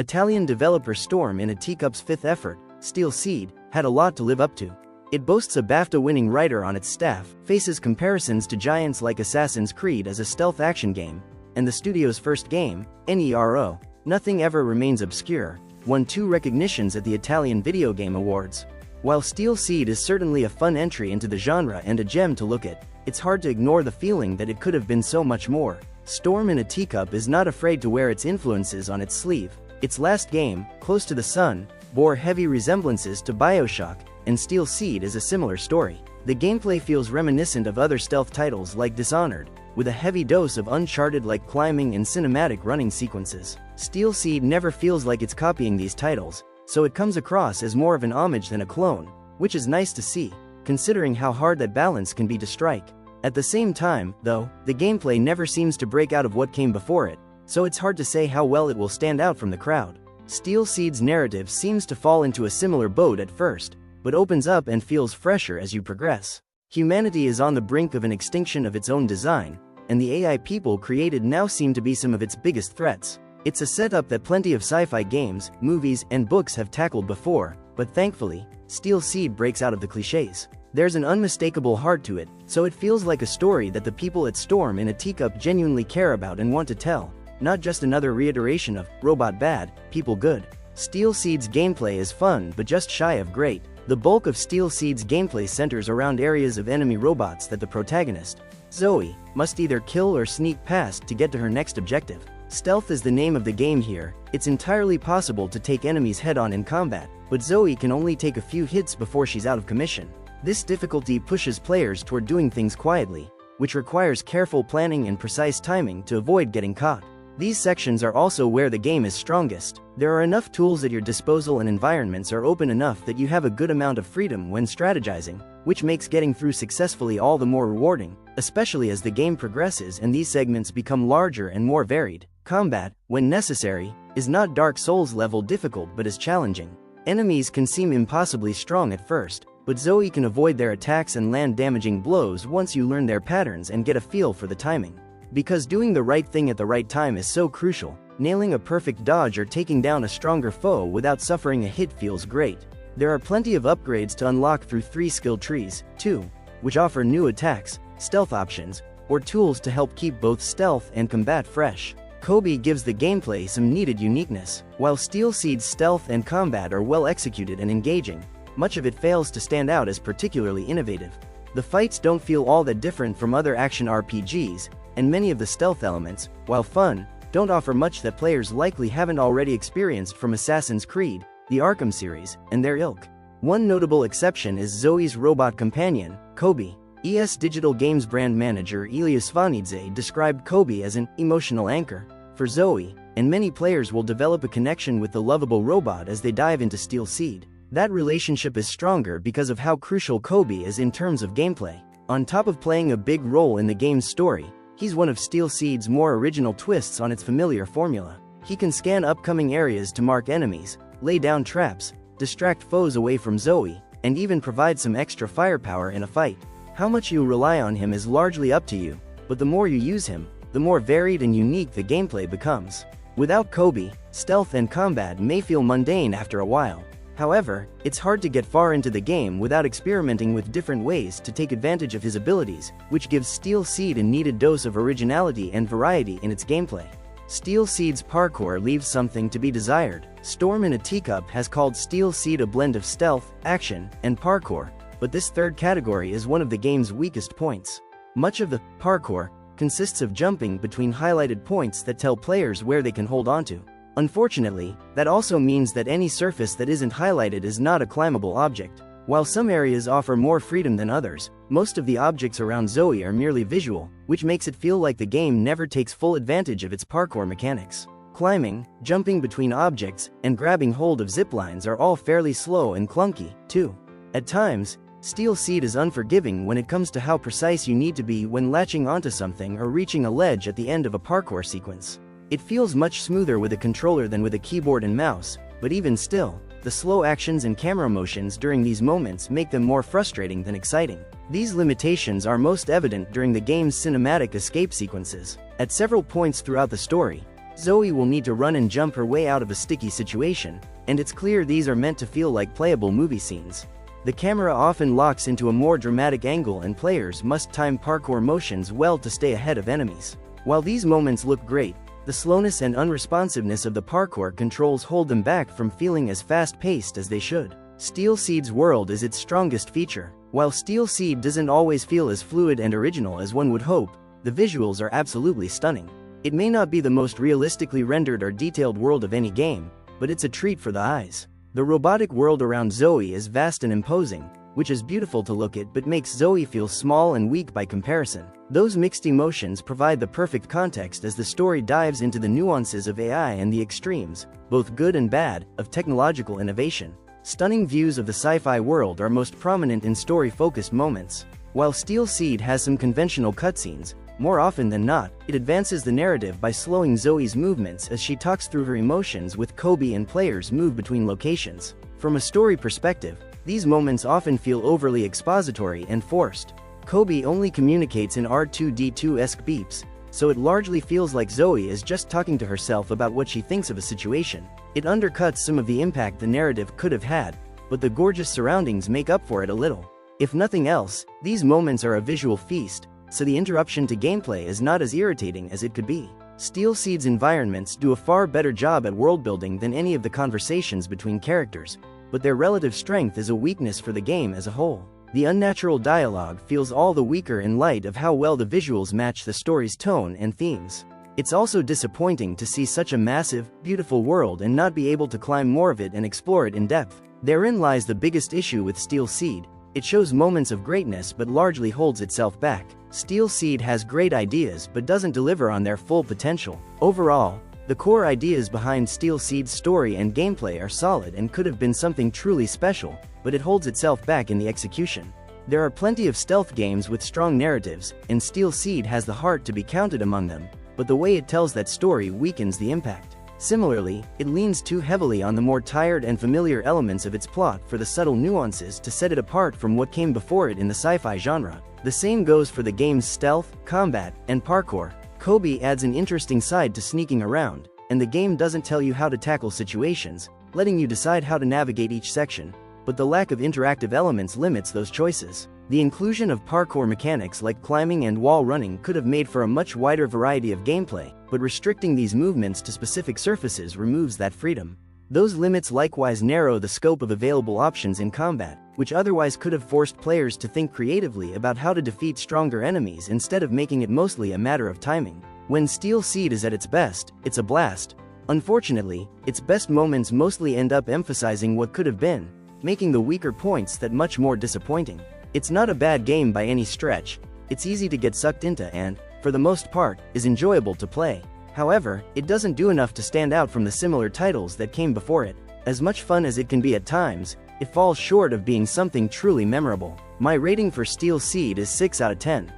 Italian developer Storm in a Teacup's fifth effort, Steel Seed, had a lot to live up to. It boasts a BAFTA-winning writer on its staff, faces comparisons to giants like Assassin's Creed as a stealth action game, and the studio's first game, NERO, Nothing Ever Remains Obscure, won 2 recognitions at the Italian Video Game Awards. While Steel Seed is certainly a fun entry into the genre and a gem to look at, it's hard to ignore the feeling that it could have been so much more. Storm in a Teacup is not afraid to wear its influences on its sleeve. Its last game, Close to the Sun, bore heavy resemblances to BioShock, and Steel Seed is a similar story. The gameplay feels reminiscent of other stealth titles like Dishonored, with a heavy dose of Uncharted-like climbing and cinematic running sequences. Steel Seed never feels like it's copying these titles, so it comes across as more of an homage than a clone, which is nice to see, considering how hard that balance can be to strike. At the same time, though, the gameplay never seems to break out of what came before it, so it's hard to say how well it will stand out from the crowd. Steel Seed's narrative seems to fall into a similar boat at first, but opens up and feels fresher as you progress. Humanity is on the brink of an extinction of its own design, and the AI people created now seem to be some of its biggest threats. It's a setup that plenty of sci-fi games, movies, and books have tackled before, but thankfully, Steel Seed breaks out of the clichés. There's an unmistakable heart to it, so it feels like a story that the people at Storm in a Teacup genuinely care about and want to tell, not just another reiteration of robot bad, people good. Steel Seed's gameplay is fun but just shy of great. The bulk of Steel Seed's gameplay centers around areas of enemy robots that the protagonist, Zoe, must either kill or sneak past to get to her next objective. Stealth is the name of the game here. It's entirely possible to take enemies head-on in combat, but Zoe can only take a few hits before she's out of commission. This difficulty pushes players toward doing things quietly, which requires careful planning and precise timing to avoid getting caught. These sections are also where the game is strongest. There are enough tools at your disposal and environments are open enough that you have a good amount of freedom when strategizing, which makes getting through successfully all the more rewarding, especially as the game progresses and these segments become larger and more varied. Combat, when necessary, is not Dark Souls level difficult but is challenging. Enemies can seem impossibly strong at first, but Zoe can avoid their attacks and land damaging blows once you learn their patterns and get a feel for the timing. Because doing the right thing at the right time is so crucial, nailing a perfect dodge or taking down a stronger foe without suffering a hit feels great. There are plenty of upgrades to unlock through 3 skill trees, 2, which offer new attacks, stealth options, or tools to help keep both stealth and combat fresh. KOBY gives the gameplay some needed uniqueness. While Steel Seed's stealth and combat are well executed and engaging, much of it fails to stand out as particularly innovative. The fights don't feel all that different from other action RPGs, and many of the stealth elements, while fun, don't offer much that players likely haven't already experienced from Assassin's Creed, the Arkham series, and their ilk. One notable exception is Zoe's robot companion, KOBY. ES Digital Games brand manager Ilya Svanidze described KOBY as an emotional anchor for Zoe, and many players will develop a connection with the lovable robot as they dive into Steel Seed. That relationship is stronger because of how crucial KOBY is in terms of gameplay. On top of playing a big role in the game's story, he's one of Steel Seed's more original twists on its familiar formula. He can scan upcoming areas to mark enemies, lay down traps, distract foes away from Zoe, and even provide some extra firepower in a fight. How much you rely on him is largely up to you, but the more you use him, the more varied and unique the gameplay becomes. Without KOBY, stealth and combat may feel mundane after a while. However, it's hard to get far into the game without experimenting with different ways to take advantage of his abilities, which gives Steel Seed a needed dose of originality and variety in its gameplay. Steel Seed's parkour leaves something to be desired. Storm in a Teacup has called Steel Seed a blend of stealth, action, and parkour, but this third category is one of the game's weakest points. Much of the parkour consists of jumping between highlighted points that tell players where they can hold onto. Unfortunately, that also means that any surface that isn't highlighted is not a climbable object. While some areas offer more freedom than others, most of the objects around Zoe are merely visual, which makes it feel like the game never takes full advantage of its parkour mechanics. Climbing, jumping between objects, and grabbing hold of ziplines are all fairly slow and clunky, too. At times, Steel Seed is unforgiving when it comes to how precise you need to be when latching onto something or reaching a ledge at the end of a parkour sequence. It feels much smoother with a controller than with a keyboard and mouse, but even still, the slow actions and camera motions during these moments make them more frustrating than exciting. These limitations are most evident during the game's cinematic escape sequences. At several points throughout the story, Zoe will need to run and jump her way out of a sticky situation, and it's clear these are meant to feel like playable movie scenes. The camera often locks into a more dramatic angle and players must time parkour motions well to stay ahead of enemies. While these moments look great, the slowness and unresponsiveness of the parkour controls hold them back from feeling as fast-paced as they should. Steel Seed's world is its strongest feature. While Steel Seed doesn't always feel as fluid and original as one would hope, the visuals are absolutely stunning. It may not be the most realistically rendered or detailed world of any game, but it's a treat for the eyes. The robotic world around Zoe is vast and imposing, which is beautiful to look at but makes Zoe feel small and weak by comparison. Those mixed emotions provide the perfect context as the story dives into the nuances of AI and the extremes, both good and bad, of technological innovation. Stunning views of the sci-fi world are most prominent in story-focused moments. While Steel Seed has some conventional cutscenes, more often than not, it advances the narrative by slowing Zoe's movements as she talks through her emotions with KOBY and players move between locations. From a story perspective, these moments often feel overly expository and forced. KOBY only communicates in R2-D2-esque beeps, so it largely feels like Zoe is just talking to herself about what she thinks of a situation. It undercuts some of the impact the narrative could have had, but the gorgeous surroundings make up for it a little. If nothing else, these moments are a visual feast, so the interruption to gameplay is not as irritating as it could be. Steel Seed's environments do a far better job at world-building than any of the conversations between characters, but their relative strength is a weakness for the game as a whole. The unnatural dialogue feels all the weaker in light of how well the visuals match the story's tone and themes. It's also disappointing to see such a massive, beautiful world and not be able to climb more of it and explore it in depth. Therein lies the biggest issue with Steel Seed. It shows moments of greatness but largely holds itself back. Steel Seed has great ideas but doesn't deliver on their full potential. Overall, the core ideas behind Steel Seed's story and gameplay are solid and could have been something truly special, but it holds itself back in the execution. There are plenty of stealth games with strong narratives, and Steel Seed has the heart to be counted among them, but the way it tells that story weakens the impact. Similarly, it leans too heavily on the more tired and familiar elements of its plot for the subtle nuances to set it apart from what came before it in the sci-fi genre. The same goes for the game's stealth, combat, and parkour. KOBY adds an interesting side to sneaking around, and the game doesn't tell you how to tackle situations, letting you decide how to navigate each section, but the lack of interactive elements limits those choices. The inclusion of parkour mechanics like climbing and wall running could have made for a much wider variety of gameplay, but restricting these movements to specific surfaces removes that freedom. Those limits likewise narrow the scope of available options in combat, which otherwise could have forced players to think creatively about how to defeat stronger enemies instead of making it mostly a matter of timing. When Steel Seed is at its best, it's a blast. Unfortunately, its best moments mostly end up emphasizing what could have been, making the weaker points that much more disappointing. It's not a bad game by any stretch, it's easy to get sucked into and, for the most part, is enjoyable to play. However, it doesn't do enough to stand out from the similar titles that came before it. As much fun as it can be at times, it falls short of being something truly memorable. My rating for Steel Seed is 6 out of 10.